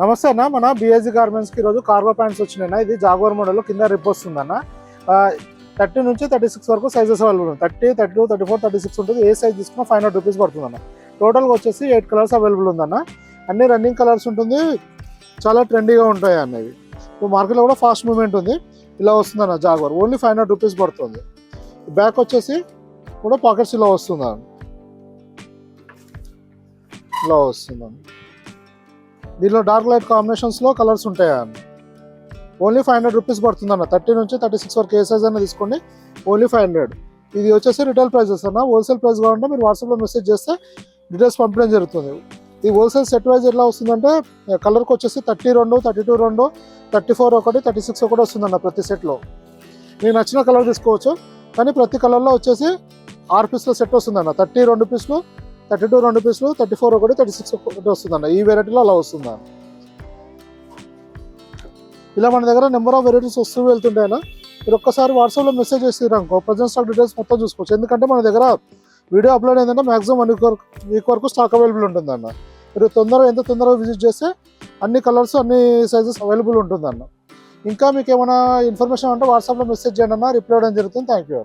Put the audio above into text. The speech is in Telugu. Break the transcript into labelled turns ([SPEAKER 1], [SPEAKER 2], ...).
[SPEAKER 1] నమస్తే అన్న, మన బిఎస్జీ గార్మెంట్స్కి ఈరోజు కార్గో ప్యాంట్స్ వచ్చినాయి. ఇది జాగ్వార్ మోడల్ కింద రిప్ వస్తుందన్న. 30 నుంచి 36 వరకు సైజెస్ అవైలబుల్ ఉంది. 30, 32, 34, 36 ఉంటుంది. ఏ సైజ్ తీసుకున్నా 500 రూపీస్ పడుతుందన్న. టోటల్గా వచ్చేసి 8 కలర్స్ అవైలబుల్ ఉందన్న. అన్ని రన్నింగ్ కలర్స్ ఉంటుంది, చాలా ట్రెండీగా ఉంటాయి అన్నవి. ఇప్పుడు మార్కెట్లో కూడా ఫాస్ట్ మూవ్మెంట్ ఉంది. ఇలా వస్తుందన్న జాగ్వార్, ఓన్లీ 500 రూపీస్ పడుతుంది. బ్యాక్ వచ్చేసి కూడా పాకెట్స్ ఇలా వస్తుందన్న, ఇలా వస్తుందన్న. దీనిలో డార్క్ లైట్ కాంబినేషన్స్లో కలర్స్ ఉంటాయన్న. ఓన్లీ 500 రూపీస్ పడుతుందన్న. 30 నుంచి 36 వరకు ఏ సైజ్ అయినా తీసుకోండి, ఓన్లీ 500. ఇది వచ్చేసి రిటైల్ ప్రైజెస్ అన్న. హోల్సేల్ ప్రైస్ కావాలంటే మీరు వాట్సాప్లో మెసేజ్ చేస్తే డీటెయిల్స్ పంపించడం జరుగుతుంది. ఈ హోల్సేల్ సెట్ వైజ్ ఎట్లా వస్తుందంటే కలర్కి వచ్చేసి 32, 32, 34 ఒకటి, 36 ఒకటి వస్తుందన్న. ప్రతి సెట్లో మీకు నచ్చిన కలర్ తీసుకోవచ్చు, కానీ ప్రతి కలర్లో వచ్చేసి 6 పీస్ల సెట్ వస్తుందన్న. 30 2 పీస్లు, 32 2 పీస్లు, 34 ఒకటి, 36 ఒకటి వస్తుందన్న. ఈ వెరైటీలో అలా వస్తుందన్న. ఇలా మన దగ్గర నెంబర్ ఆఫ్ వెరైటీస్ వస్తూ వెళ్తుంటాయన్న. మీరు ఒక్కసారి వాట్సాప్లో మెసేజ్ చేసిరనుకో ప్రజెంట్ స్టాక్ డీటెయిల్స్ మొత్తం చూసుకోవచ్చు. ఎందుకంటే మన దగ్గర వీడియో అప్లోడ్ అయిందంటే మాక్సిమం 1 వీక్ వరకు స్టాక్ అవైలబుల్ ఉంటుందన్న. మీరు ఎంత తొందరగా విజిట్ చేస్తే అన్ని కలర్స్ అన్ని సైజెస్ అవైలబుల్ ఉంటుందన్న. ఇంకా మీకు ఏమైనా ఇన్ఫర్మేషన్ అంటే వాట్సాప్లో మెసేజ్ చేయండి అన్న, రిప్లై అవ్వడం జరుగుతుంది. Thank you.